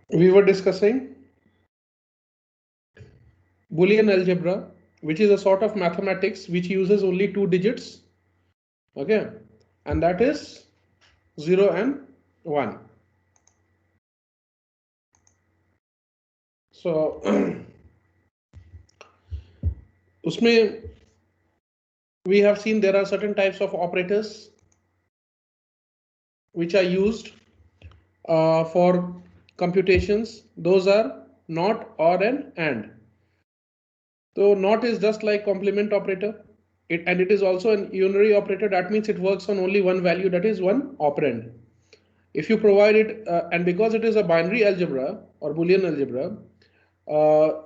we were discussing Boolean algebra, which is a sort of mathematics which uses only two digits, okay, and that is 0 and 1. So उसमें we have seen there are certain types of operators which are used for computations. Those are not, or, and. So not is just like complement operator. And it is also an unary operator. That means it works on only one value, that is one operand. If you provide it, and because it is a binary algebra or Boolean algebra,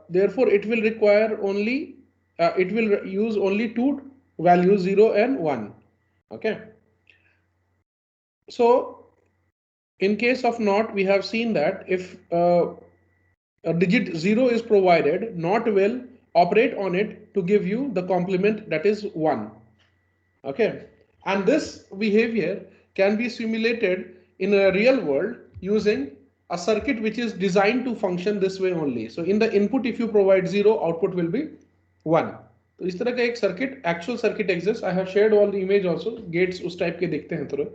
therefore it will require only, it will use only two values, 0 and 1. Okay. So in case of not, we have seen that if a digit 0 is provided, not will operate on it to give you the complement, that is 1. Okay, and this behavior can be simulated in a real world using a circuit which is designed to function this way only. So in the input, if you provide 0, output will be 1. तो इस तरह का एक circuit, actual circuit exists. I have shared all the image also. Gates उस type के दिखते हैं थोड़े.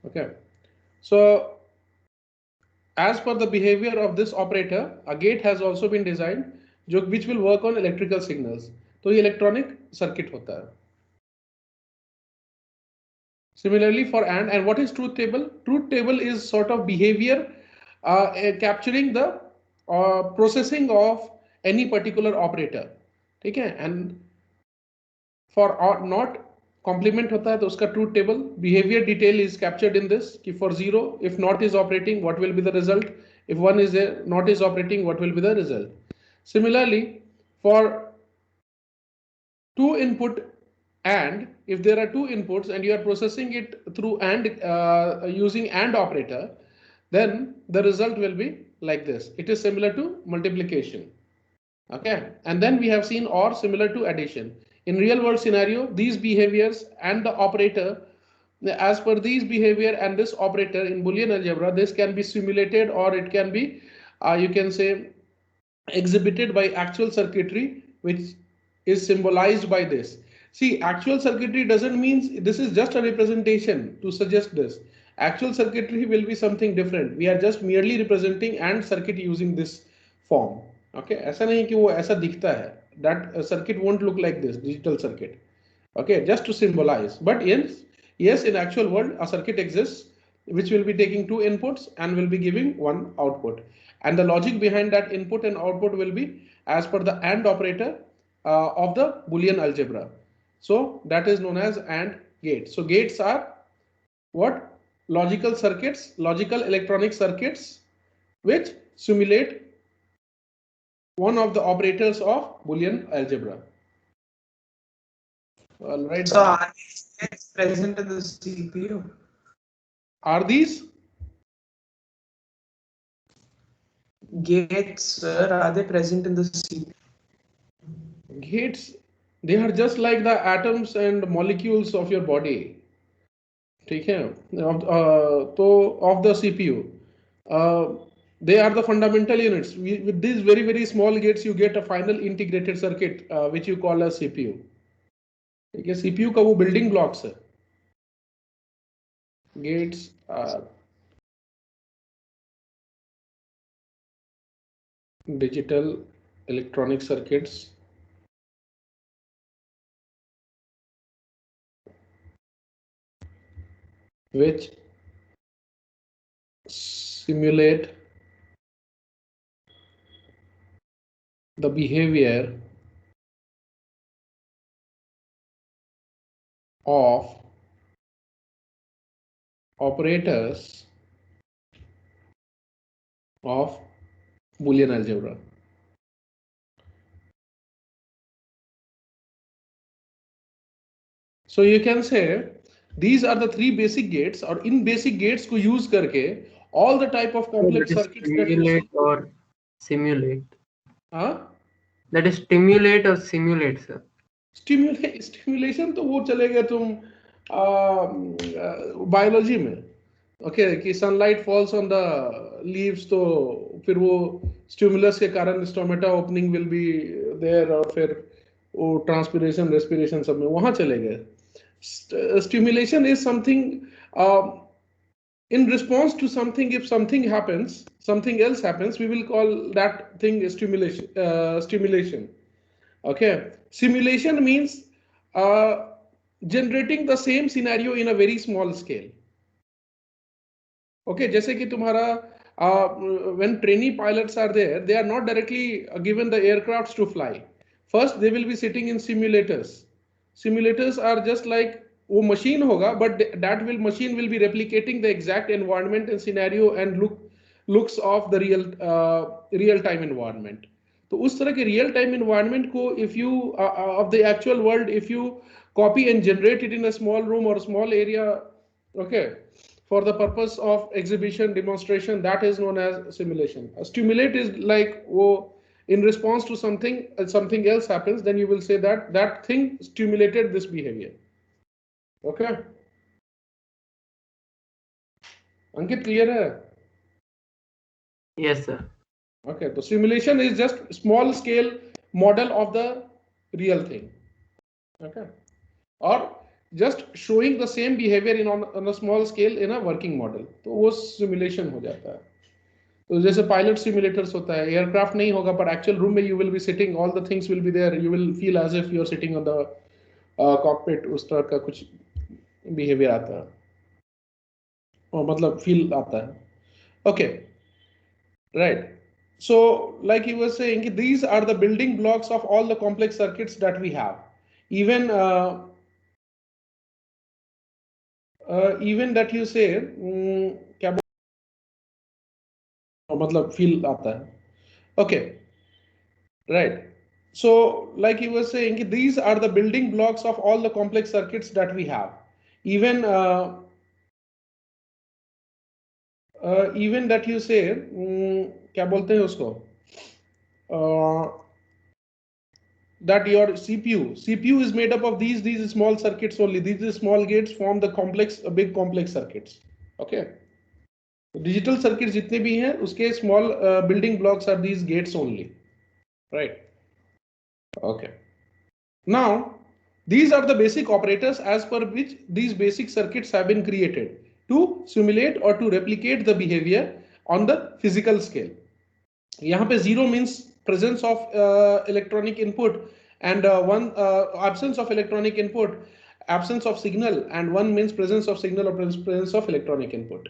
Okay, so as per the behavior of this operator, a gate has also been designed which will work on electrical signals. तो ये electronic circuit होता है. Similarly for and what is truth table? Truth table is sort of behavior capturing the processing of any particular operator. Okay, and for not complement होता है तो उसका truth table behavior detail is captured in this. कि for 0 if not is operating, what will be the result? If 1 is there, not is operating, what will be the result? Similarly for two input, and if there are two inputs and you are processing it through and using and operator, then the result will be like this. It is similar to multiplication. Okay, and then we have seen or similar to addition. In real world scenario, these behaviors and the operator, as per these behavior and this operator in Boolean algebra, this can be simulated or it can be you can say exhibited by actual circuitry, which is symbolized by this. See, actual circuitry doesn't mean this is just a representation to suggest this. Actual circuitry will be something different. We are just merely representing and circuit using this form. Okay, ऐसा नहीं कि वो ऐसा दिखता है. That circuit won't look like this digital circuit. Okay, just to symbolize. But yes, in actual world, a circuit exists which will be taking two inputs and will be giving one output. And the logic behind that input and output will be as per the AND operator of the Boolean algebra. So that is known as AND gate. So gates are what? Logical circuits, logical electronic circuits which simulate one of the operators of Boolean algebra. I'll write so down. are these gates present in the CPU? Are these gates, sir, are they present in the CPU? gates? They are just like the atoms and molecules of your body. ठीक है तो of the CPU, they are the fundamental units. With these very small gates you get a final integrated circuit which you call as CPU. ठीक है, CPU का वो building blocks है. Gates are digital electronic circuits which simulate the behavior of operators of Boolean algebra. So you can say these are the three basic gates, or in basic gates को use करके all the type of complex circuits that you see. Or simulate. हाँ? That is stimulate or simulate, sir. Stimulation तो वो चलेगा तुम biology में. Okay कि sunlight falls on the leaves, तो फिर वो स्टिमुलस के कारण stomata opening will be there, और फिर वो ट्रांसपिरेशन रेस्पिरेशन सब में वहां चले गए। Stimulation is something in response to something. If something happens, something else happens, we will call that thing stimulation. Okay, simulation means uh, generating the same scenario in a very small scale. Okay, जैसे कि तुम्हारा when trainee pilots are there, they are not directly given the aircrafts to fly. First they will be sitting in simulators. Simulators are just like वो machine होगा, but that machine will be replicating the exact environment and scenario and looks of the real time environment. तो उस तरह के real time environment को if you of the actual world, if you copy and generate it in a small room or a small area, okay, for the purpose of exhibition demonstration, that is known as simulation. A stimulate is like in response to something, something else happens, then you will say that that thing stimulated this behavior. Okay, Ankit, clear hai? Yes, sir. Okay, so simulation is just small scale model of the real thing. Okay, or just showing the same behavior on a small scale in a working model, तो वो simulation हो जाता है. तो जैसे pilot simulators होता है, aircraft नहीं होगा पर एक्चुअल रूम में you will be sitting, all the things will be there, you will feel as if you are sitting on the cockpit, उस तरह का कुछ बिहेवियर आता है, और मतलब फील आता है. Okay, right. So like you were saying, these are the building blocks of all the complex circuits that we have. Even that you say क्या मतलब फील आता है. Okay, right. So like you were saying, these are the building blocks of all the complex circuits that we have. Even that you say क्या बोलते हैं उसको, that your CPU is made up of these small circuits only. These small gates form the big complex circuits. Okay, digital circuits जितने भी हैं उसके small building blocks are these gates only, right? Okay, now these are the basic operators as per which these basic circuits have been created to simulate or to replicate the behavior on the physical scale. यहाँ पे 0 means presence of electronic input, and absence of electronic input, absence of signal, and 1 means presence of signal or presence of electronic input.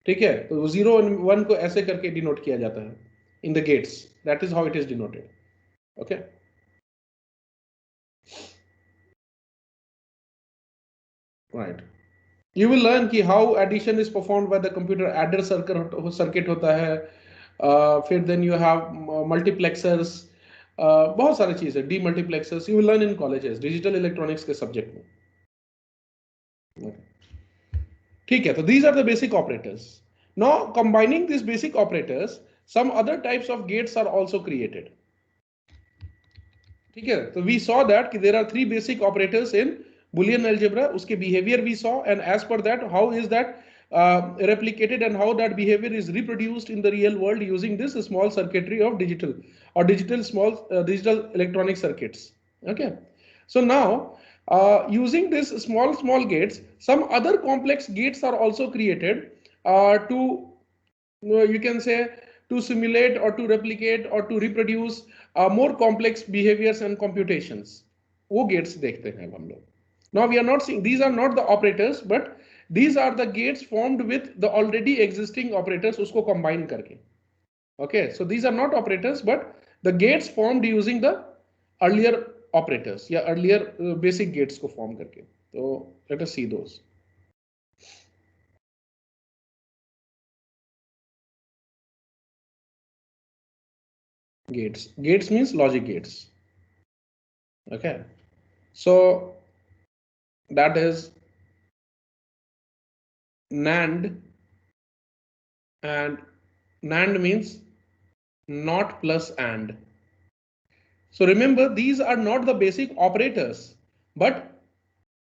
ठीक है, तो 0 और 1 को ऐसे करके denote किया जाता है in the gates. That is how it is denoted. Okay. Right. You will learn कि how addition is performed by the computer. Adder circuit होता है, फिर then you have multiplexers, बहुत सारी चीजें, demultiplexers. You will learn in colleges, digital electronics के subject में. ठीक है, तो these are the basic operators. Now combining these basic operators, some other types of gates are also created. ठीक है, तो we saw that कि there are 3 basic operators in Boolean algebra. उसके behavior we saw, and as per that how is that replicated and how that behavior is reproduced in the real world using this small circuitry of digital electronic circuits. Okay, so now using this small gates, some other complex gates are also created to you can say to simulate or to replicate or to reproduce more complex behaviors and computations. वो gates देखते हैं हम लोग. Now we are not seeing, these are not the operators, but these are the gates formed with the already existing operators, उसको combine करके. Okay, so these are not operators, but the gates formed using the earlier operators या earlier basic gates को form करके. So let us see those. Gates means logic gates. Okay, so that is NAND, and NAND means not plus and. So remember, these are not the basic operators, but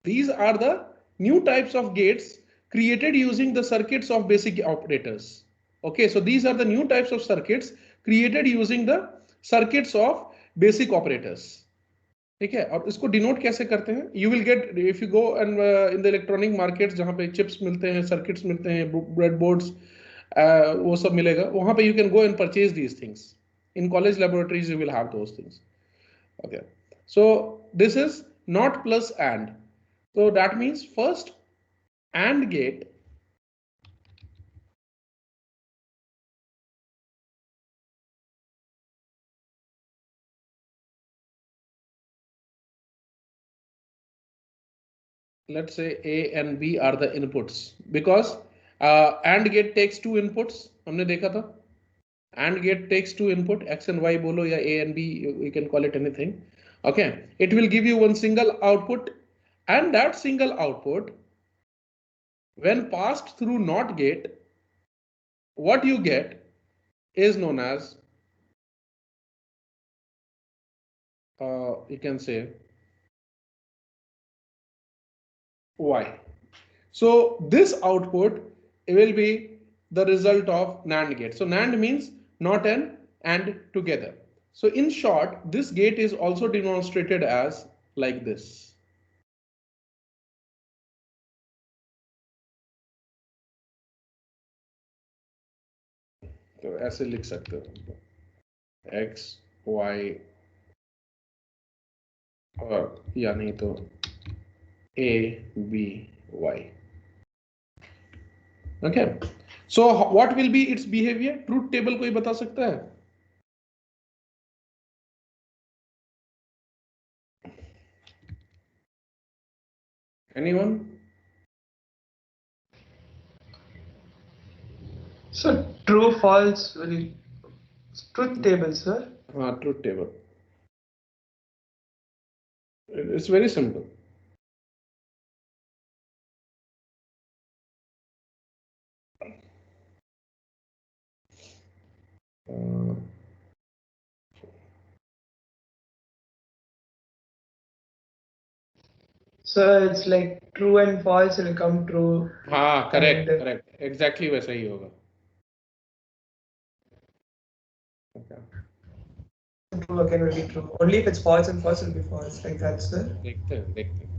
these are the new types of gates created using the circuits of basic operators. Okay, so these are the new types of circuits created using the circuits of basic operators. ठीक है, और इसको denote कैसे करते हैं? You will get, if you go and in the electronic markets जहाँ पे chips मिलते हैं, circuits मिलते हैं, breadboards, वो सब मिलेगा, वहाँ पे you can go and purchase these things. In college laboratories you will have those things. Okay, so this is not plus and. So that means first AND gate let's say A and B are the inputs because AND gate takes two inputs. हमने देखा था AND gate takes two input X and Y बोलो या A and B, you can call it anything. Okay, it will give you one single output, and that single output when passed through NOT gate, what you get is known as you can say Y. So this output will be the result of NAND gate. So NAND means not an and together. So in short, this gate is also demonstrated as like this. तो ऐसे लिख सकते हो X, Y और या नहीं तो A, B, Y. Okay. So what will be its behavior? Truth table कोई बता सकता है? Anyone? So true, false, truth table, sir. Truth table. It's very simple. So it's like true and false will come true. हाँ, correct, And- correct. Exactly वैसा ही होगा. Okay. True again will be true. Only if it's false and false will be false. Like that, sir. देखते हैं, देखते हैं.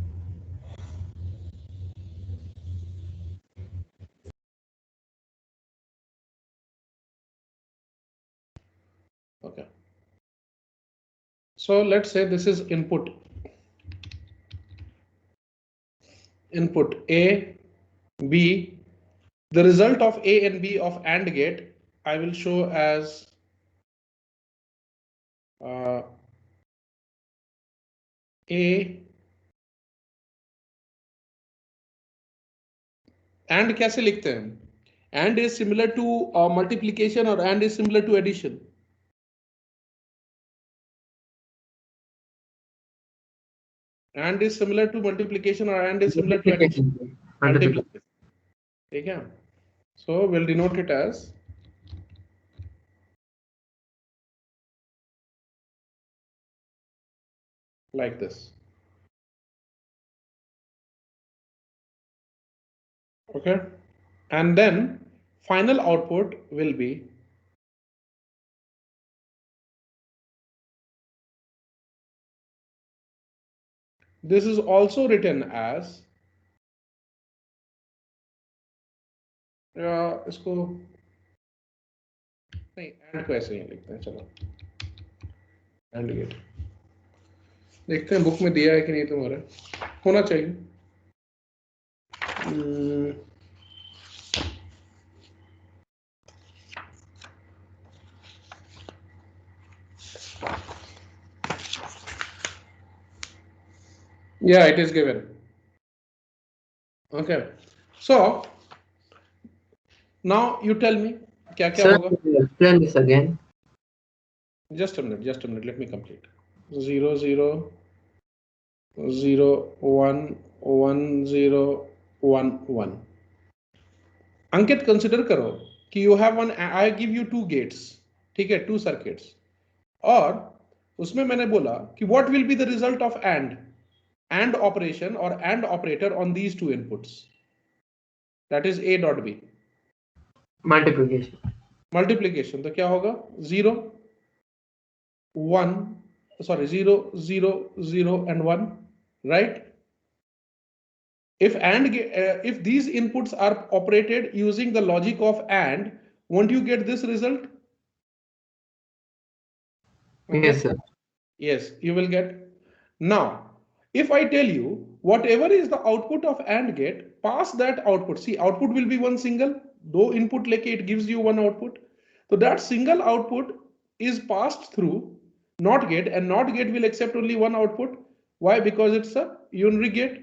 Okay. So let's say this is input. Input A, B. The result of A and B of AND gate I will show as A. AND कैसे लिखते हैं? AND is similar to multiplication or AND is similar to addition. AND is similar to multiplication or AND is similar to addition. Multiplication. ठीक है? So we'll denote it as like this. Okay, and then final output will be this is also written as इसको नहीं AND को ऐसे ही लिखते हैं. चलो AND gate देखते हैं बुक में दिया है कि नहीं. तुम्हारे होना चाहिए. Yeah, it is given. Okay, so now you tell me क्या क्या Sir, होगा. explain this again. Just a minute, let me complete. 0 0 0 1 1 0 1 1. Ankit consider करो कि you have one, I give you two gates, ठीक है, two circuits, और उसमें मैंने बोला कि what will be the result of AND operation or AND operator on these two inputs. that is a dot b. Multiplication. तो क्या होगा 0 1 sorry 0 0 0 and 1, right? If these inputs are operated using the logic of AND, won't you get this result? Okay. Yes, sir. Yes, you will get. Now, if I tell you whatever is the output of AND gate, pass that output. See, output will be one single. दो input लेके it gives you one output. So that single output is passed through NOT gate, and NOT gate will accept only one output. Why? Because it's a unary gate.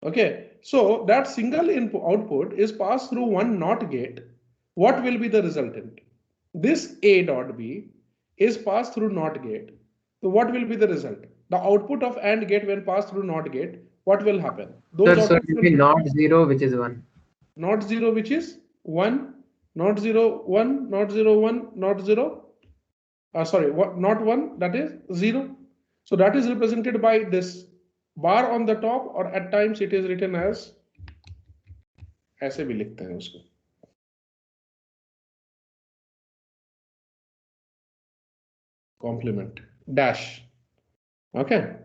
Okay, so that single input output is passed through one NOT gate. What will be the resultant? This A dot B is passed through NOT gate. So what will be the result? The output of AND gate when passed through NOT gate, what will happen? Those Sir, so it outputs will be not 0, which is 1. not 0, which is 1, not 0, 1, not 0, 1, not 0. Sorry, what, not 1, that is 0. So that is represented by this bar on the top, or at times it is written as ऐसे भी लिखते हैं उसको complement dash. Okay,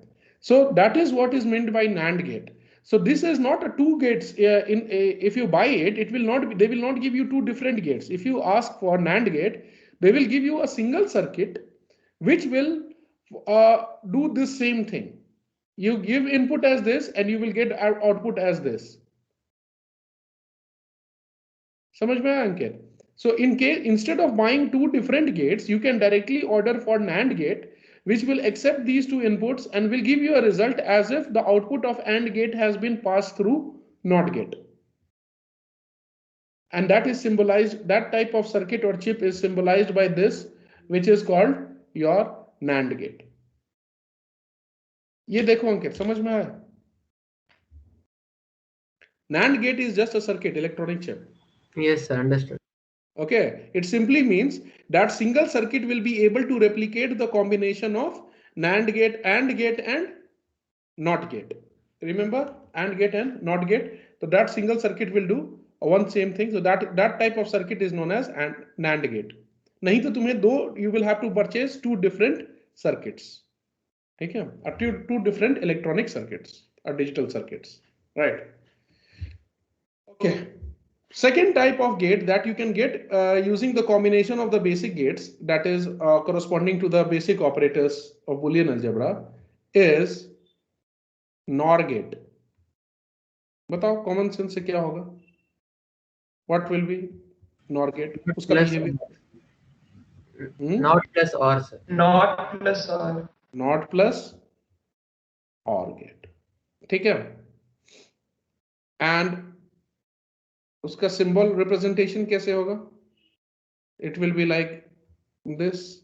so that is what is meant by NAND gate. So this is not a two gates. If you buy it, it will not. They will not give you two different gates. If you ask for NAND gate, they will give you a single circuit, which will do this same thing. You give input as this, and you will get output as this. समझ में आया अंकित? So in case instead of buying two different gates, you can directly order for NAND gate, which will accept these two inputs and will give you a result as if the output of AND gate has been passed through NOT gate. And that is symbolized, that type of circuit or chip is symbolized by this, which is called your NAND gate. ये देखो अंकित, समझ में आया? NAND gate is just a circuit, electronic chip. Yes, sir, understood. Okay, it simply means that single circuit will be able to replicate the combination of NAND gate, AND gate, and NOT gate. Remember, AND gate and NOT gate. So that single circuit will do one same thing. So that type of circuit is known as NAND gate. नहीं तो तुम्हें दो, you will have to purchase two different circuits. ठीक है? Two different electronic circuits or digital circuits, right? Okay. Second type of gate that you can get using the combination of the basic gates, that is corresponding to the basic operators of Boolean algebra, is NOR gate. बताओ common sense से क्या होगा? What will be NOR gate? उसका behavior. Not plus or, sir. Not plus or. Not plus OR gate. ठीक है? And उसका symbol representation कैसे होगा? It will be like this.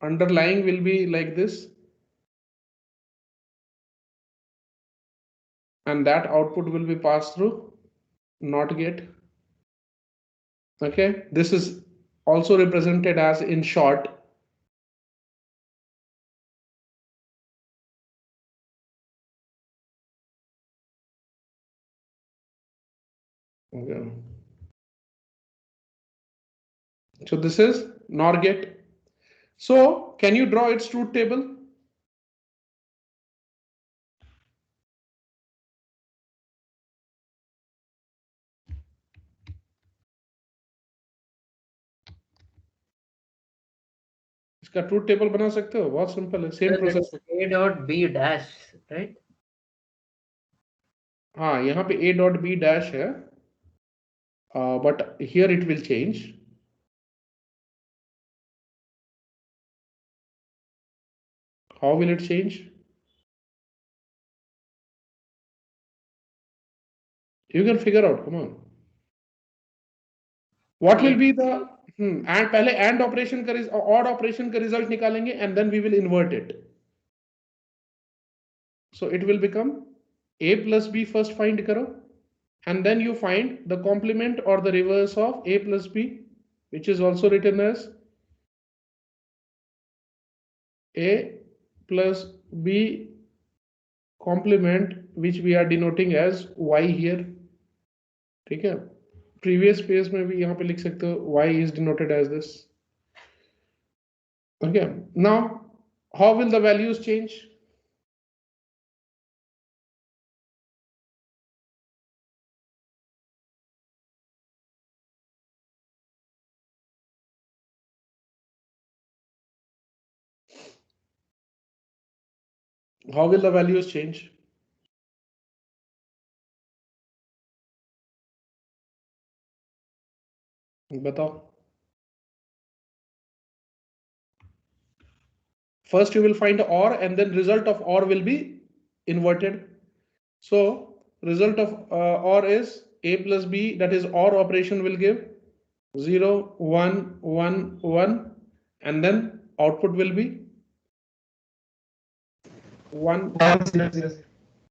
Underlying will be like this. And that output will be passed through NOT gate. Okay, this is also represented as in short. Okay. So this is NOR gate. So can you draw its truth table? इसका truth table बना सकते हो, बहुत simple है, same process. A dot B dash, right? हाँ, यहाँ पे A dot B dash है, but here it will change. How will it change? You can figure out, come on. What will be the and पहले AND operation का odd operation का result निकालेंगे and then we will invert it. So it will become A plus B first find करो, and then you find the complement or the reverse of A plus B, which is also written as A plus be complement which we are denoting as y here. ठीक है, previous space में भी यहाँ पे लिख सकते हो y is denoted as this. Okay, now how will the values change? How will the values change? बताओ. First you will find OR and then result of OR will be inverted. So result of OR is A plus B, that is OR operation will give 0, 1, 1, 1 and then output will be 1, 0, 0,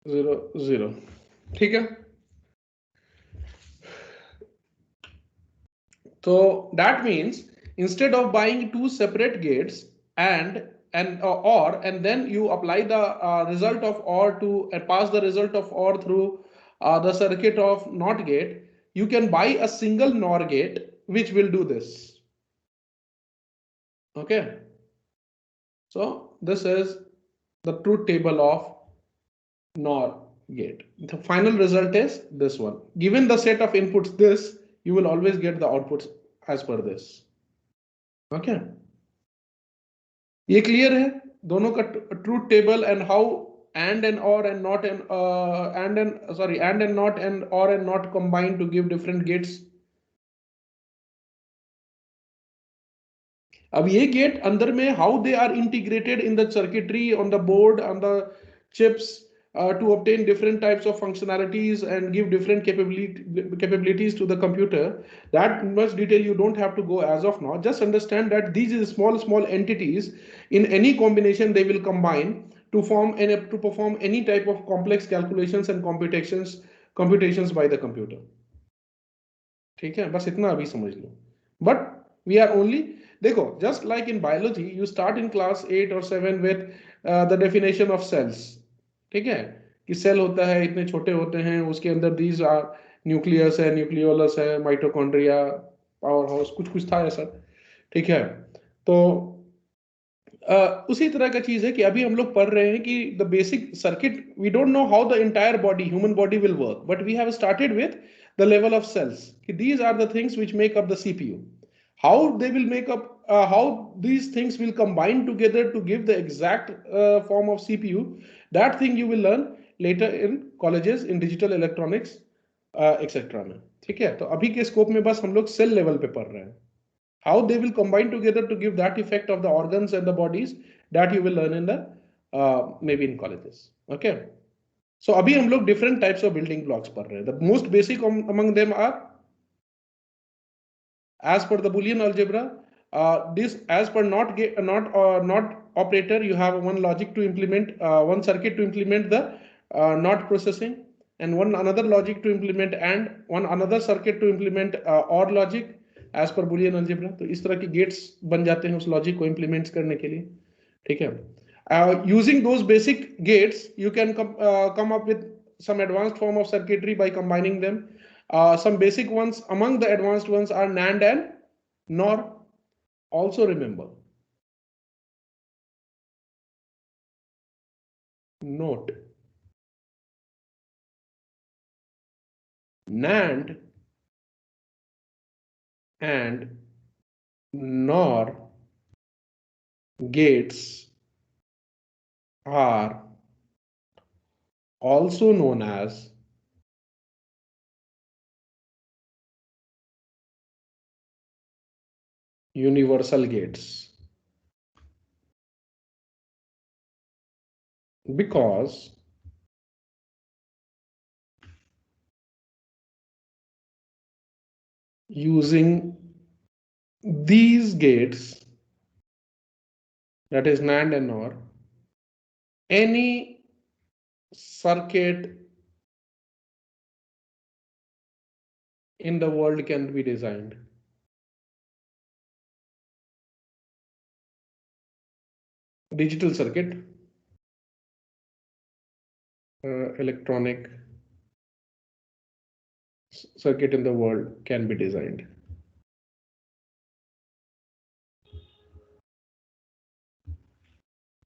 0, 0. ठीक है. So that means instead of buying two separate gates and OR and then you apply the result of OR to pass the result of OR through the circuit of NOT gate, you can buy a single NOR gate which will do this. Okay. So this is the truth table of NOR gate. The final result is this one. Given the set of inputs this, you will always get the outputs as per this. Okay. ये clear है दोनों का truth table and how and or and not and not and or and not combined to give different gates. अब ये gate अंदर में how they are integrated in the circuitry on the board on the chips to obtain different types of functionalities and give different capabilities to the computer. That much detail you don't have to go as of now. Just understand that these are small entities. In any combination they will combine to perform any type of complex calculations and computations by the computer. ठीक है, बस इतना अभी समझ लो. But we are only, देखो, just like in biology you start in class 8 or 7 with the definition of cells. ठीक है, कि सेल होता है, इतने छोटे होते हैं, उसके अंदर these are न्यूक्लियस है, न्यूक्लियोलस है, माइटोकॉन्ड्रिया, पावर हाउस, कुछ कुछ था ऐसा. ठीक है, तो उसी तरह का चीज है कि अभी हम लोग पढ़ रहे हैं कि the basic circuit, we don't know how the entire body, human body will work, but we have started with the level of cells, कि these are the things which make up the CPU. How they will make up, how these things will combine together to give the exact form of CPU, that thing you will learn later in colleges in digital electronics etc. में. ठीक है, तो अभी के scope में बस हम लोग सेल लेवल पे पढ़ रहे हैं. How they will combine together to give that effect of the organs and the bodies, that you will learn in the maybe in colleges. Okay, so अभी हम लोग different types of building blocks पढ़ रहे हैं. The most basic among them are, as per the Boolean algebra, this as per not operator, you have one logic to implement, one circuit to implement the not processing, and one another logic to implement and one another circuit to implement or logic as per Boolean algebra. तो इस तरह के gates बन जाते हैं उस logic को implement करने के लिए. ठीक है, using those basic gates you can come up with some advanced form of circuitry by combining them. Some basic ones among the advanced ones are NAND and NOR. Also remember, note, NAND and NOR gates are also known as universal gates, because using these gates, that is NAND and NOR, any circuit in the world can be designed. Digital circuit electronic circuit in the world can be designed.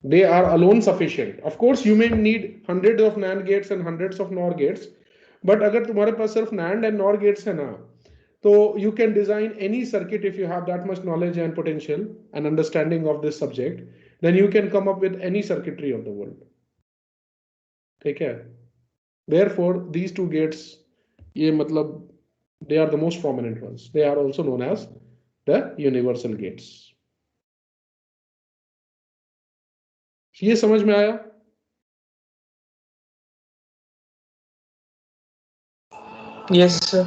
They are alone sufficient. Of course, you may need hundreds of NAND gates and hundreds of NOR gates, but अगर तुम्हारे पास सिर्फ NAND and NOR gates है ना, तो you can design any circuit if you have that much knowledge and potential and understanding of this subject, then you can come up with any circuitry of the world. ठीक है? Therefore, these two gates, ये मतलब they are the most prominent ones. They are also known as the universal gates. ये समझ में आया? Yes, sir.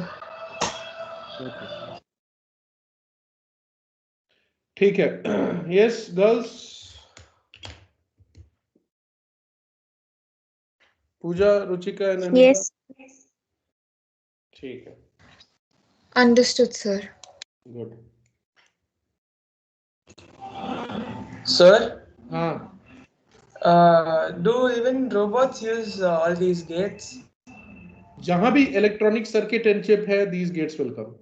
ठीक है. Yes, girls. Puja, Ruchika and Anita? Yes, ठीक है. understood, sir. Good. Sir, हाँ. do even robots use all these gates? जहां भी electronic circuit and chip है, these gates will come.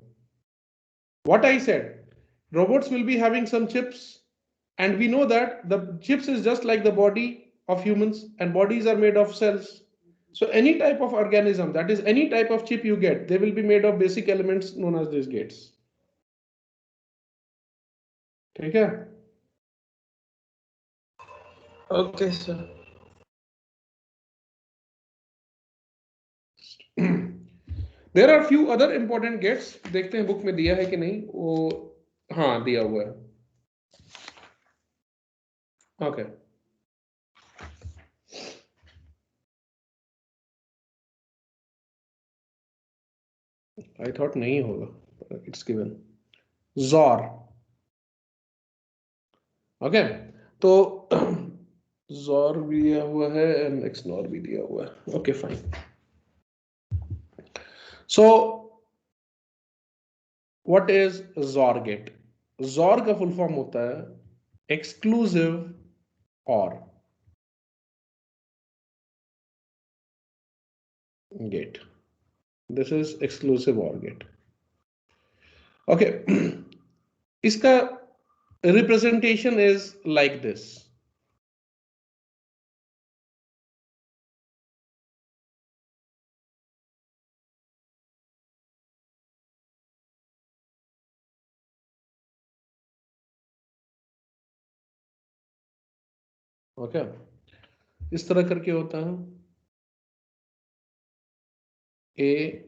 What I said, robots will be having some chips, and we know that the chips is just like the body of humans, and bodies are made of cells. So any type of organism, that is any type of chip you get, they will be made of basic elements known as these gates. ठीक है? Okay, sir. There are few other important gates. देखते हैं book में दिया है कि नहीं. वो हाँ दिया हुआ है. Okay. I thought नहीं होगा. It's given. ZOR. Okay. तो ZOR भी दिया हुआ है and XNOR भी दिया हुआ है. Okay, fine. So what is ZOR gate? ZOR का full form होता है exclusive OR gate. This is exclusive OR gate. Okay. इसका representation is like this. Okay. इस तरह करके होता है. A,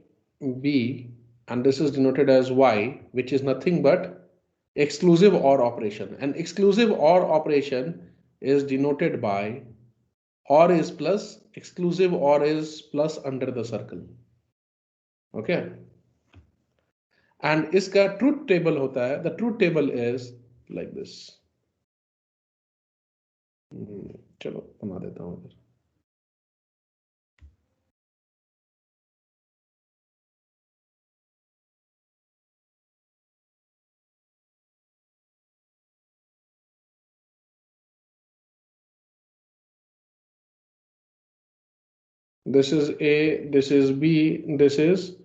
B, and this is denoted as Y, which is nothing but exclusive OR operation. And exclusive OR operation is denoted by OR is plus, exclusive OR is plus under the circle. Okay. And इसका truth table होता है. The truth table is like this. चलो बना देता हूँ. This is A, this is B, this is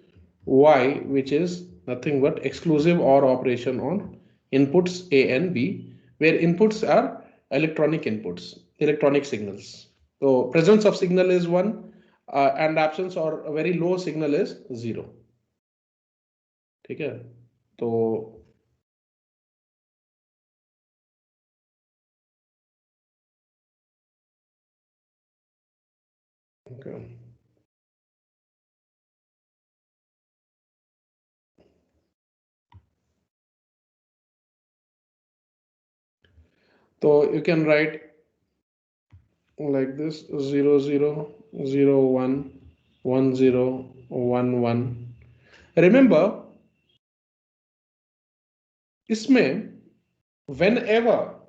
Y, which is nothing but exclusive OR operation on inputs A and B, where inputs are electronic inputs, electronic signals. So presence of signal is 1 and absence or a very low signal is 0. ठीक है? तो okay. So you can write like this 0 0 0 1 1 0 1 1. Remember, इसमें whenever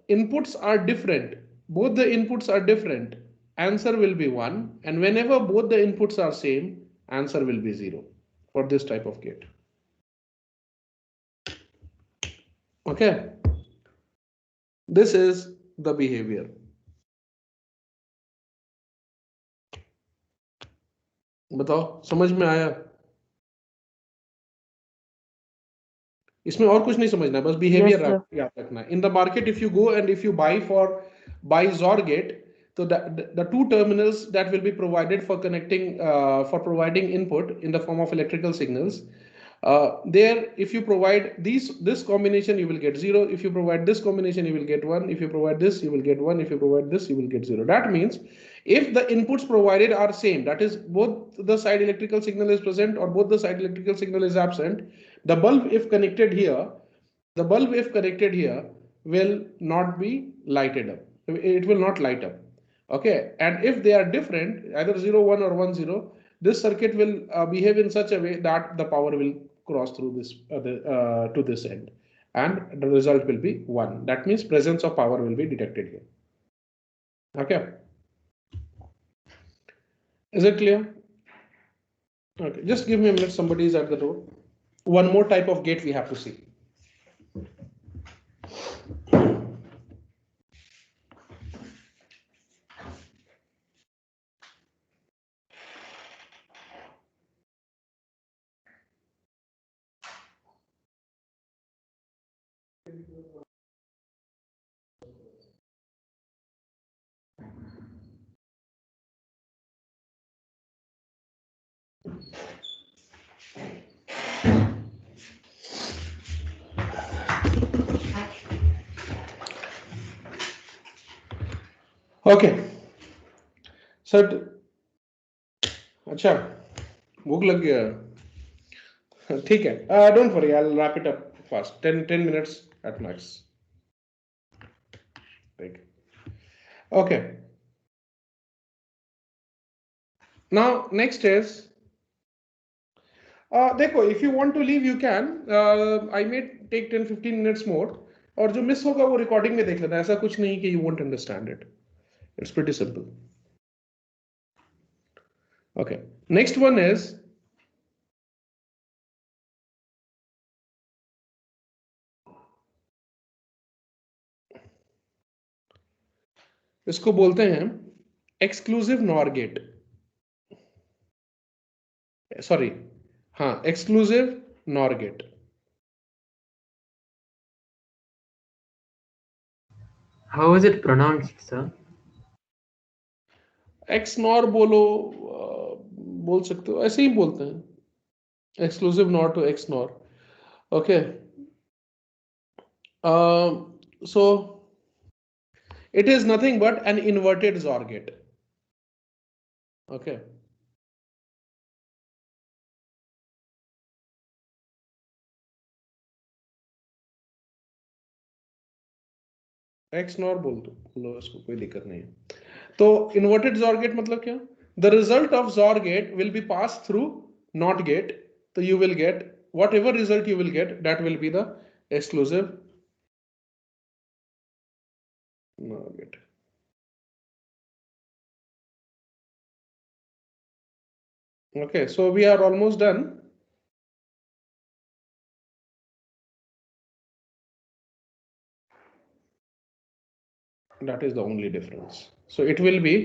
inputs are different, both the inputs are different, answer will be 1, and whenever both the inputs are same, answer will be 0 for this type of gate. Okay, this is the behavior. बताओ समझ में आया? इसमें और कुछ नहीं समझना, बस बिहेवियर Yes, sir. याद रखना है. In the market if you go and if you buy Zor gate, so the two terminals that will be provided for connecting for providing input in the form of electrical signals, there if you provide this combination you will get 0, if you provide this combination you will get 1, if you provide this you will get 1, if you provide this you will get 0. That means if the inputs provided are same, that is both the side electrical signal is present or both the side electrical signal is absent, the bulb if connected here will not be lighted up. It will not light up. Okay, and if they are different, either 0 1 or 1 0, this circuit will behave in such a way that the power will cross through this to this end, and the result will be 1. That means presence of power will be detected here. Okay, is it clear? Okay, just give me a minute, somebody is at the door. One more type of gate we have to see. Okay sir, अच्छा भूख लग गया, ठीक है, don't worry, I will wrap it up fast, 10 minutes at max. Right. Okay, now next is देखो, if you want to leave you can, I may take 10-15 minutes more, और जो miss होगा वो रिकॉर्डिंग में देख लेना, ऐसा कुछ नहीं कि you won't understand it. It's pretty simple. Okay, next one is इसको बोलते हैं एक्सक्लूसिव नॉर गेट. सॉरी, हाँ, exclusive nor gate. How is it pronounced, sir? X nor बोलो, बोल सकते हो, ऐसे ही बोलते हैं, exclusive nor to X nor. Okay, so it is nothing but an inverted XOR gate. Okay, x nor बोलो इसको, कोई दिक्कत नहीं है. तो इन्वर्टेड XOR गेट मतलब क्या? The result of XOR gate will be pass through not gate, तो you will get whatever result you will get, that will be the exclusive NOR gate. Okay, so we are almost done. That is the only difference. So it will be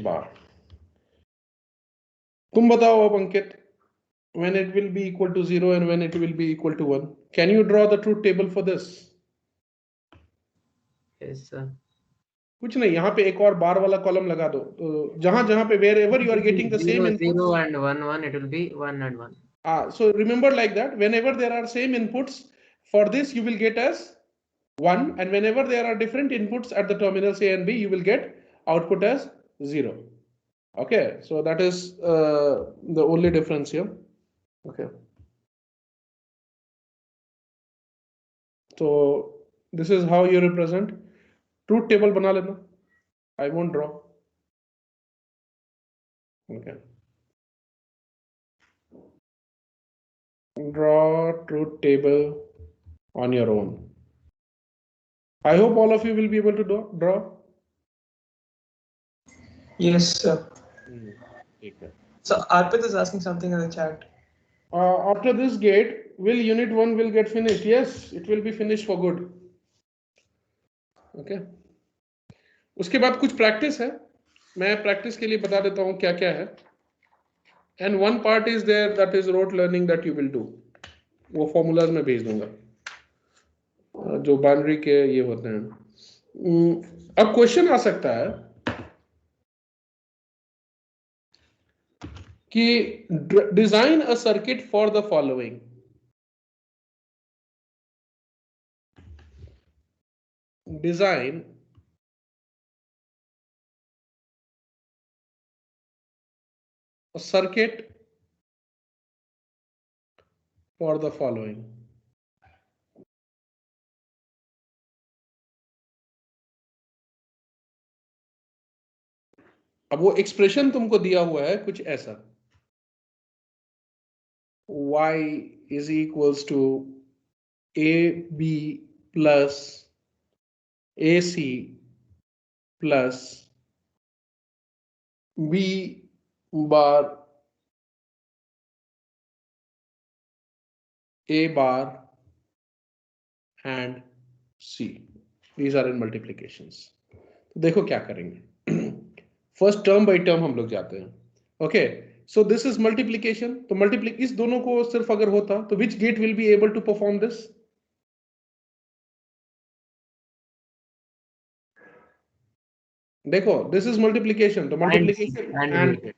bar. तुम बताओ अब अंकित, when it will be equal to 0 and when it will be equal to 1. Can you draw the truth table for this? Yes, sir. कुछ नहीं, यहाँ पे एक और बार वाला कॉलम लगा दो, तो जहां जहां पे wherever you are getting the same inputs, 0 and 1 1, it will be 1 and 1. So remember like that, whenever there are same inputs, for this you will get as 1, and whenever there are different inputs at the terminals A and B, you will get output as 0. Okay, so that is the only difference here. Okay, so this is how you represent. Truth table bana lena, I won't draw. Okay, draw truth table on your own. I hope all of you will be able to draw. Yes, sir. Okay. So Arpit is asking something in the chat. After this gate, will unit 1 will get finished? Yes, it will be finished for good. Okay. उसके बाद कुछ practice है, मैं practice के लिए बता देता हूँ क्या क्या है. And one part is there that is rote learning that you will do. वो फॉर्मूलाज में भेज दूंगा जो बाइनरी के ये होते हैं. अब क्वेश्चन आ सकता है कि design a circuit for the following. Design a circuit for the following. अब वो एक्सप्रेशन तुमको दिया हुआ है कुछ ऐसा, y is equals to ab plus ac plus b bar a bar and c. These are in multiplications. तो देखो क्या करेंगे. फर्स्ट टर्म बाय टर्म हम लोग जाते हैं. Okay, so this is multiplication. तो इस दोनों को सिर्फ अगर होता तो which gate will be able to perform this? देखो दिस इज मल्टीप्लीकेशन, तो मल्टीप्लीकेशन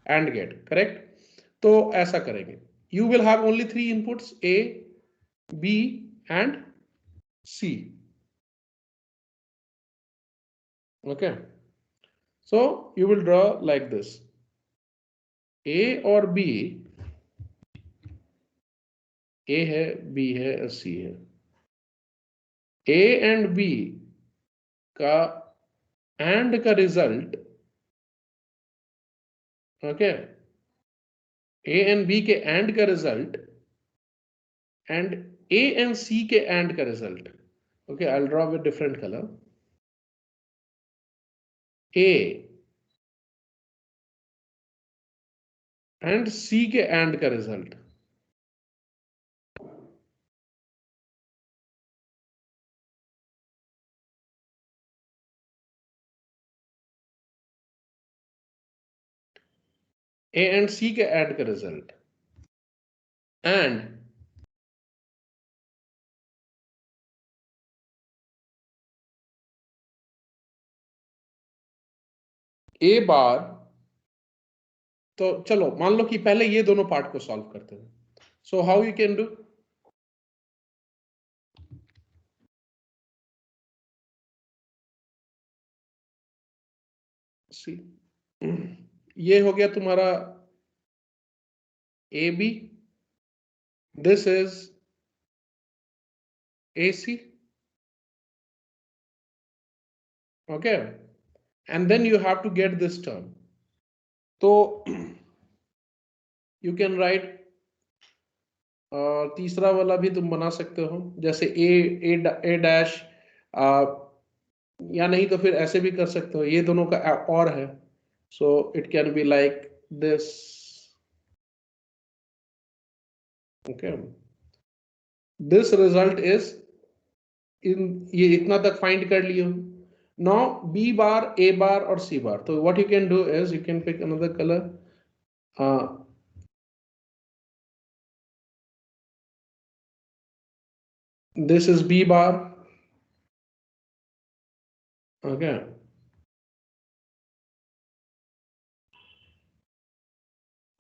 एंड गेट करेक्ट. तो ऐसा करेंगे, you will have only 3 inputs A B and C. Okay, so you will draw like this. A और B, A है, B है, C है. A and B का AND का result, okay, A and B के AND का result and A and C के AND का result. Okay, I'll draw with different color. A and C के AND का रिजल्ट. A and C के AND का रिजल्ट and A बार. तो चलो मान लो कि पहले ये दोनों पार्ट को सॉल्व करते हैं. So how you can do? See, ये हो गया तुम्हारा A B, this is A C. Okay, and then you have to get this term. तो यू कैन राइट तीसरा वाला भी तुम बना सकते हो, जैसे ए डैश, या नहीं तो फिर ऐसे भी कर सकते हो. ये दोनों का और है, so it can be like this. Okay, this result is in, ये इतना तक फाइंड कर लियो. नाउ बी बार, ए बार और सी बार. तो what you can do is you can pick another colour. This is B bar. Okay.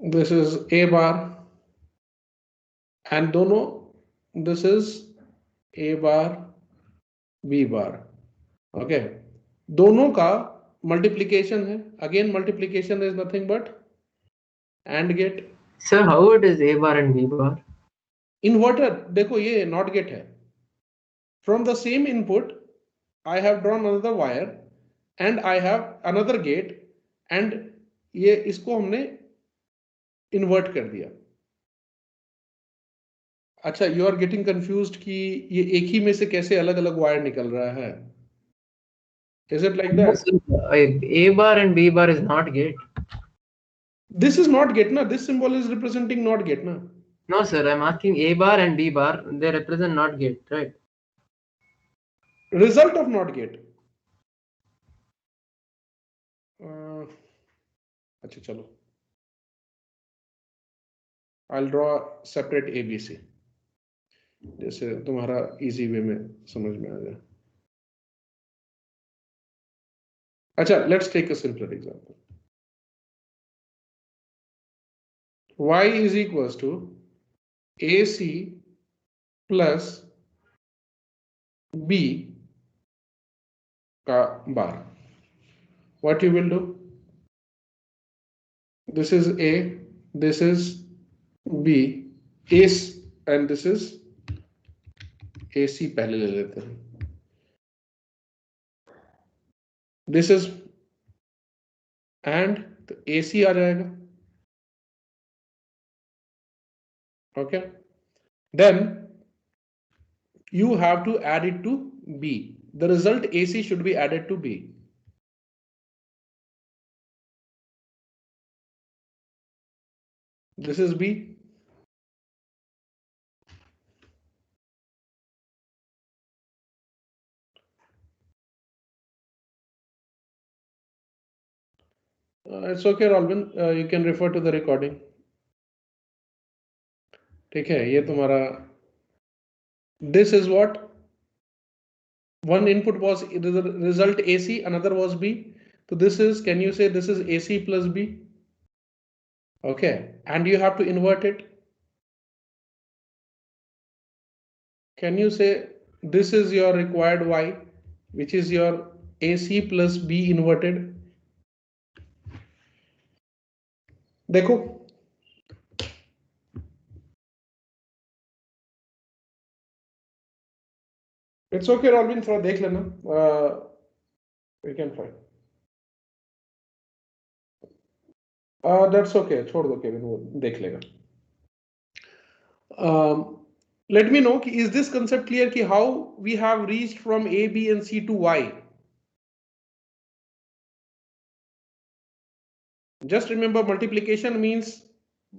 This is A bar. And दोनों, this is A bar, B bar. Okay. दोनों का multiplication है. Again, multiplication is nothing but AND gate. Sir, how it is A bar and B bar? Inverter, देखो ये NOT gate है. From the same input, I have drawn another wire and I have another gate and ये इसको हमने invert कर दिया. अच्छा, you are getting confused कि ये एक ही में से कैसे अलग अलग वायर निकल रहा है. Is it like that? A bar and B bar is not gate. This is not gate, na. This symbol is representing not gate, na. No, sir. I'm asking A bar and B bar. They represent not gate, right? Result of not gate. अच्छा चलो, I'll draw separate ABC, जैसे तुम्हारा easy way में समझ में आ जाए. अच्छा, let's take a simpler example. Y is equals to AC plus B का बार. What you will do? This is A, this is B, AC, and this is AC पहले ले लेते हैं. This is and तो AC आ जाएगा. Okay. Then you have to add it to B. The result AC should be added to B. This is B. It's okay, Rolvin. You can refer to the recording. ठीक है, ये तुम्हारा. This is what? One input was result AC, another was B. So this is, can you say this is AC plus B? Okay, and you have to invert it. Can you say this is your required Y, which is your AC plus B inverted? देखो, it's okay, Robin, थोड़ा देख लेना. We can find. That's okay, छोड़ दो Kevin, वो देख लेगा. Let me know, is this concept clear कि how we have reached from A, B and C to Y? Just remember, multiplication means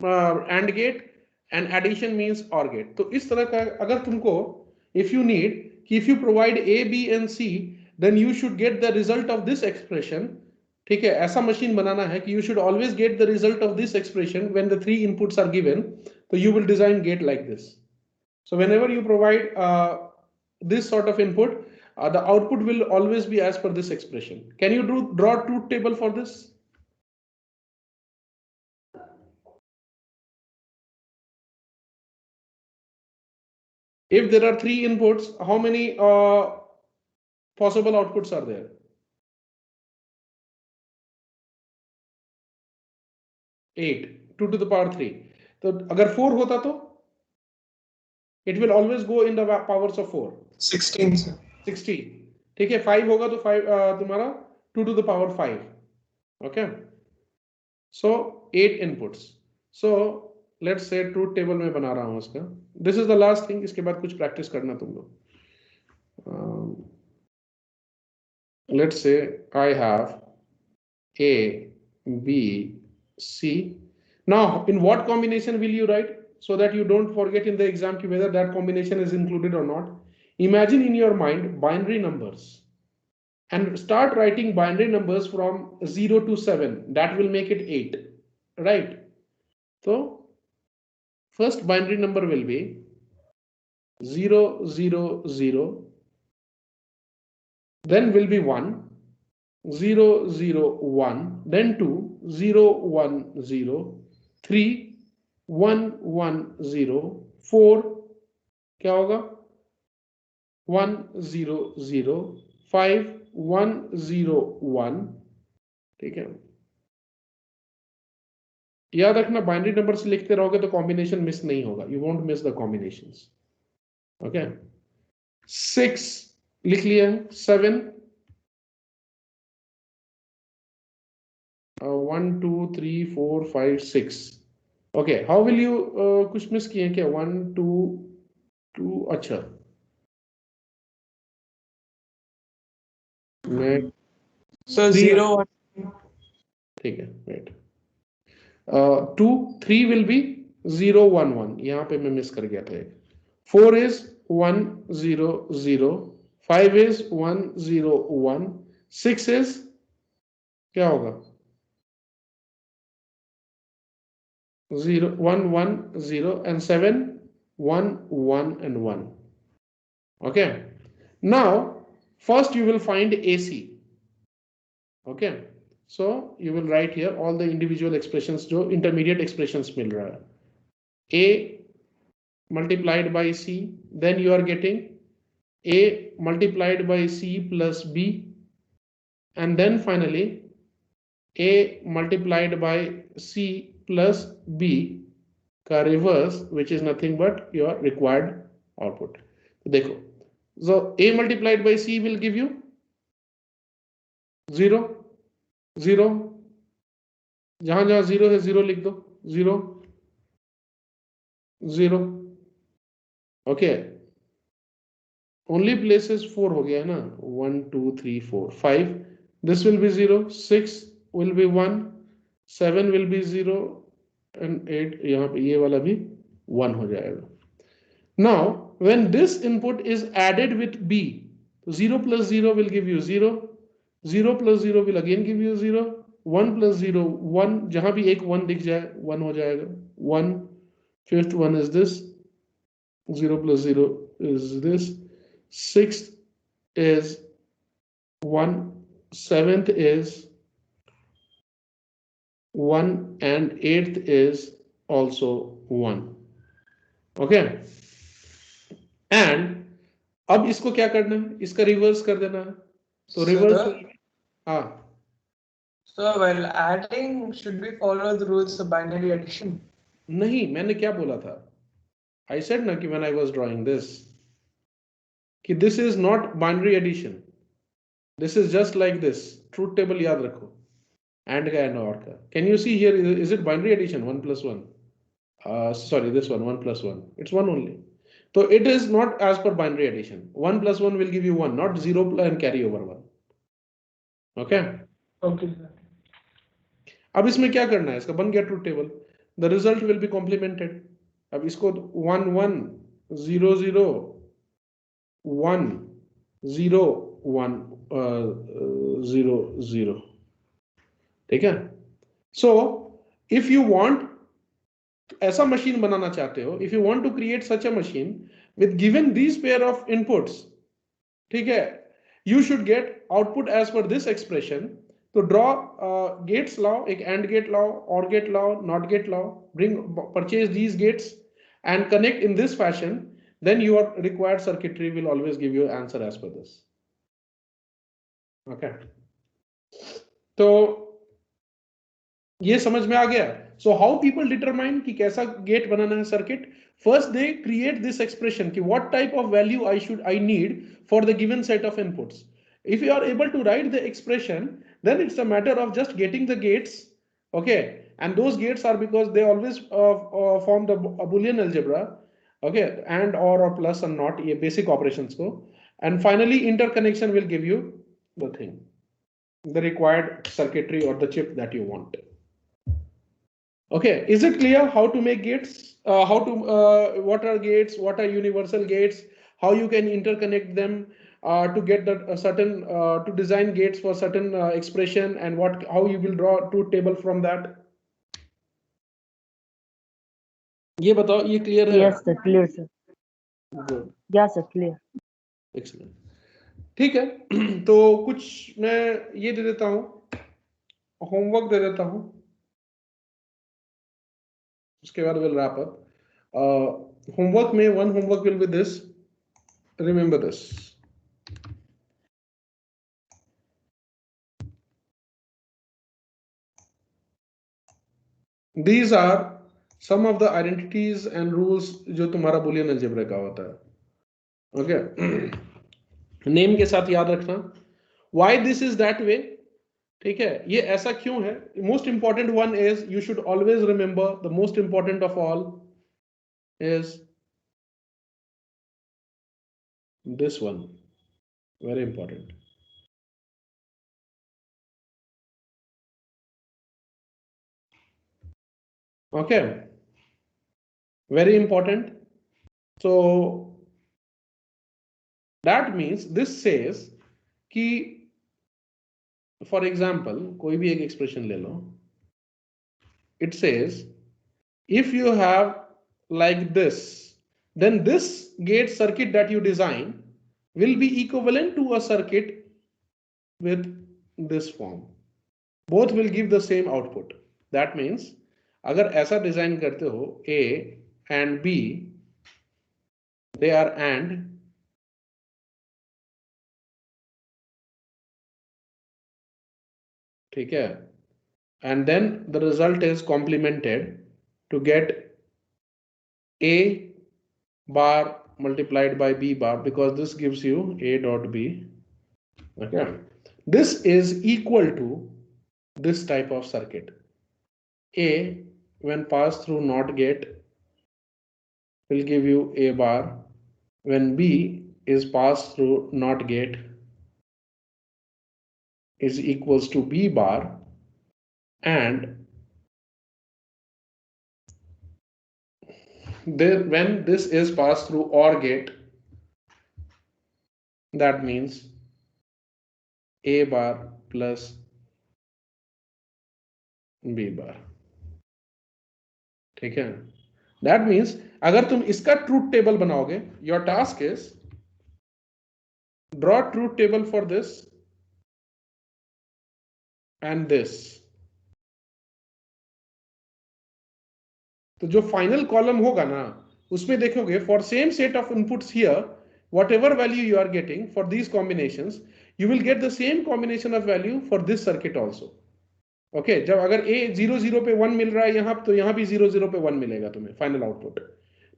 AND gate and addition means OR gate. तो इस तरह का अगर तुमको, if you need, if you provide A, B and C, then you should get the result of this expression. ठीक है, ऐसा machine बनाना है कि you should always get the result of this expression when the three inputs are given. So you will design gate like this. So whenever you provide this sort of input, the output will always be as per this expression. Can you draw a truth table for this? If there are three inputs, how many possible outputs are there? 8, 2 to the power 3. तो अगर 4 होता तो it will always go in the powers of 4. 16 sir. 16. ठीक है, 5 होगा तो 5 तुम्हारा 2 to the power 5. Okay. So 8 inputs. So let's say truth table में बना रहा हूँ उसका. This is the last thing. इसके बाद कुछ practice करना तुम लोग. Let's say I have A, B, C. Now, in what combination will you write so that you don't forget in the exam whether that combination is included or not? Imagine in your mind binary numbers and start writing binary numbers from 0 to 7. That will make it 8, right? So, first binary number will be 0, 0, 0. Then will be 1. 0, 0, 1, then 2, 0, 1, 0, 3, 1, 1, 0, 4, क्या होगा? 1, 0, 0, 5, 1, 0, 1, ठीक है. याद रखना, binary number से लिखते रहोगे तो कॉम्बिनेशन मिस नहीं होगा. You won't miss the combinations. Okay. 6 लिख लिया है. 7, 1, 2, 3, 4, 5, 6. Okay, how will you कुछ मिस किए क्या? 1, 2, 2. अच्छा, मैं So 0, 1. ठीक है, wait. 2, 3 will be 0, 1, 1. यहाँ पे मैं मिस कर गया था एक. 4 is 1, 0, 0. 5 is 1, 0, 1. 6 is क्या होगा? 0, 1, 1, 0, and 7, 1, 1, and 1. Okay. Now, first you will find AC. Okay. So you will write here all the individual expressions, जो intermediate expressions मिल रहा है. A multiplied by C, then you are getting A multiplied by C plus B, and then finally A multiplied by C plus B का reverse, which is nothing but your required output. देखो, so A multiplied by C will give you 0, 0, जहां जहां 0 है 0 लिख दो, 0, 0. Okay, only places 4 हो गया है ना, 1, 2, 3, 4, 5. This will be 0, 6 will be 1, 7 will be 0, and 8 यहाँ पे ये वाला भी 1 हो जाएगा. Now, when this input is added with B, 0 plus 0 will give you 0, 0 plus 0 will again give you 0, 1 plus 0, 1, जहां भी एक 1 दिख जाए 1 हो जाएगा, 1, fifth one is this, 0 plus 0 is this, 6th is 1, 7th is 1, and 8th is also 1. Okay. And अब इसको क्या करना है, इसका रिवर्स कर देना है. तो रिवर्स, हाँ. So while adding, should we follow the rules of binary addition? नहीं, मैंने क्या बोला था? I said ना कि when I was drawing this, कि this is not binary addition. This is just like this. Truth table याद रखो. And का and or का. Can you see here? Is it binary addition? 1 plus 1. Sorry, this one 1 plus 1. It's 1 only. So it is not as per binary addition. 1 plus 1 will give you 1, not 0 and carry over 1. Okay. Okay, sir. अब इसमें क्या करना है, इसका बन गया truth table. The result will be complimented. अब इसको 1 1 0 0 1 0 1 0 0. ठीक है. सो इफ यू वांट, ऐसा मशीन बनाना चाहते हो, if you want to create such a machine with given these pair of inputs, ठीक है, you should get output as per this expression. To draw gates law, एक AND gate law, OR gate law, NOT gate law, purchase these gates and connect in this fashion, then your required circuitry will always give you answer as per this. Okay. तो ये समझ में आ गया. So how people determine कि कैसा gate बनाना है circuit? First they create this expression कि what type of value I need for the given set of inputs. If you are able to write the expression, then it's a matter of just getting the gates. Okay, and those gates are because they always form the Boolean algebra. Okay, and or plus and not, ये basic operations को. And finally interconnection will give you the thing, the required circuitry or the chip that you want. Okay, is it clear how to make gates? What are gates? What are universal gates? How you can interconnect them to get the certain to design gates for certain expression, and how you will draw truth table from that? ये बताओ, ये clear है? Yes, sir. Clear, sir. Good. Yeah, sir. Clear. Excellent. ठीक है. तो कुछ मैं ये दे देता हूँ, होमवर्क दे देता हूँ, उसके बाद we'll wrap up. Homework में one homework will be this. Remember this. These are some of the identities and rules जो तुम्हारा Boolean algebra का होता है. Okay. Name के साथ याद रखना. Why this is that way? ठीक है, ये ऐसा क्यों है? Most important one is you should always remember, the most important of all is this one. Very important. Okay, very important. So that means this says कि for example कोई भी एक expression ले लो, it says if you have like this, then this gate circuit that you design will be equivalent to a circuit with this form. Both will give the same output. That means अगर ऐसा design करते हो A and B, they are AND, ठीक है, and then the result is complemented to get A bar multiplied by B bar, because this gives you A dot B. Okay, this is equal to this type of circuit. A when passed through NOT gate will give you A bar. When B is passed through NOT gate is equals to B bar, and then when this is passed through OR gate, that means A bar plus B bar. ठीक है, that means अगर तुम इसका truth table बनाओगे, your task is draw truth table for this and this. तो जो final column होगा ना, उसमें देखोगे for same set of inputs here, whatever value you are getting for these combinations, you will get the same combination of value for this circuit also. Okay जब अगर A 0 0 पे 1 मिल रहा है यहाँ, तो यहाँ भी 0 0 पे 1 मिलेगा तुम्हें फाइनल आउटपुट.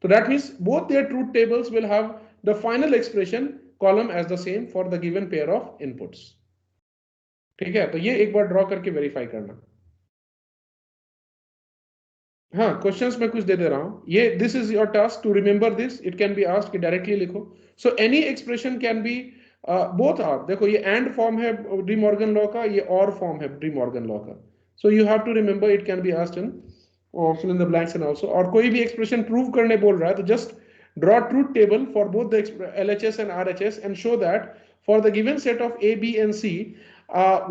तो that means both their truth tables will have the final expression column as the same for the given pair of inputs. ठीक है, तो ये एक बार ड्रॉ करके वेरीफाई करना. हाँ, क्वेश्चंस में कुछ दे दे रहा हूं. ये this is your task to remember this. It can be asked कि डायरेक्टली लिखो. So any expression can be both are. देखो ये एंड फॉर्म है डी मॉर्गन लॉ का, ये और फॉर्म है डी मॉर्गन लॉ का. So you have to remember it can be asked in fill in the blanks and also. और कोई भी एक्सप्रेशन प्रूव करने बोल रहा है तो just draw truth table for both the LHS and RHS and show that for the given set of A, B and C,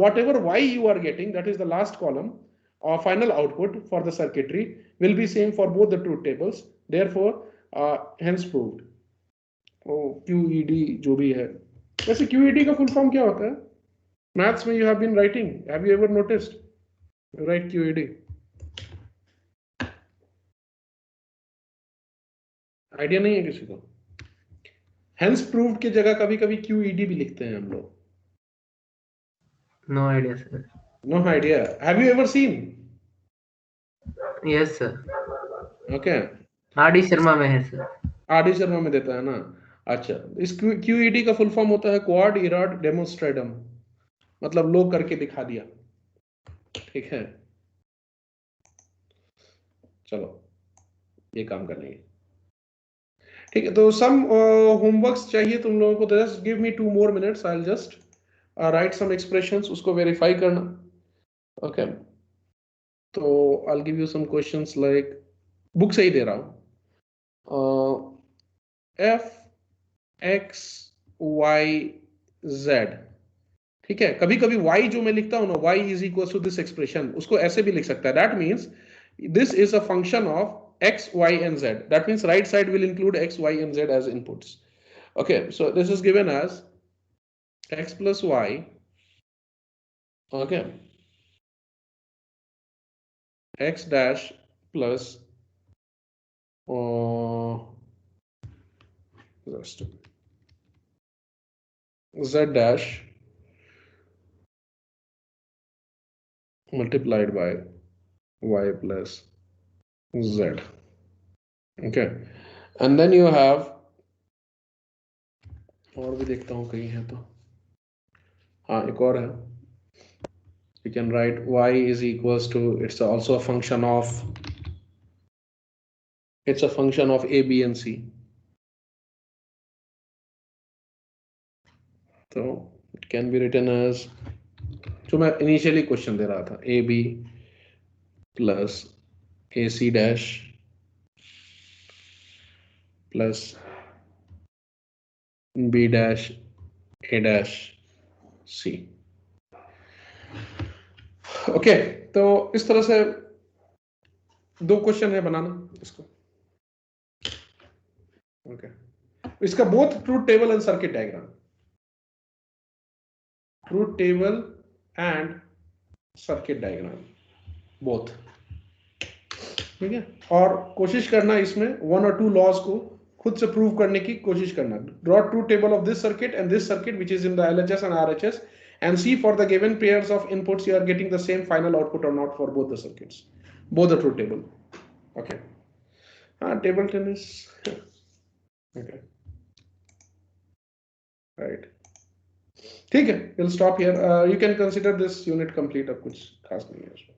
whatever Y you are getting, that is the last column, or final output for the circuitry will be same for both the truth tables. Therefore, hence proved. Oh, QED जो भी है. वैसे QED का full form क्या होता है? Maths में you have been writing. Have you ever noticed? You write QED. Idea नहीं है किसी को? Hence proved की जगह कभी कभी QED भी लिखते हैं हम लोग. No idea, sir. No idea. Have you ever seen? Yes, sir. Okay. RD Sharma में है सर. RD शर्मा में देता है ना. अच्छा, इस QED का फुल फॉर्म होता है क्वाड इराड डेमोन्स्ट्रेटम, मतलब लोग करके दिखा दिया. ठीक है, चलो ये काम कर लेंगे. ठीक है, तो सम होमवर्क्स चाहिए तुम लोगों को. Just give me 2 more minutes. I will just write some expressions, उसको वेरीफाई करना. ओके, तो I will give you some questions like, book से ही दे रहा हूं. F X Y Z. ठीक है, कभी कभी Y जो मैं लिखता हूं ना, Y is equal to this expression, उसको ऐसे भी लिख सकता है. That means this is a function of X, Y and Z. That means right side will include X, Y and Z as inputs. Okay, so this is given as X plus Y. Okay, X dash plus Z dash multiplied by Y plus Z. Okay, and then you have, और भी देखता हूं कहीं है तो, हाँ एक और है. You can write Y is equals to, it's also a function of, it's a function of A, B and C. So it can be written as, जो मैं initially question दे रहा था, AB plus AC dash plus B dash A dash C. Okay, तो इस तरह से दो question है बनाना इसको। ओके, इसका both truth table and circuit diagram, truth table and circuit diagram both, ठीक है। और कोशिश करना इसमें 1 और 2 लॉज को खुद से प्रूव करने की कोशिश करना। Draw truth table of this circuit and this circuit which is in the LHS and RHS and see for the given pairs of inputs you are getting the same final output or not for both the circuits, both the truth table. Okay, table tennis. Okay, right, ठीक है, we'll stop here. You can consider this unit complete, अब कुछ खास नहीं है उसमें।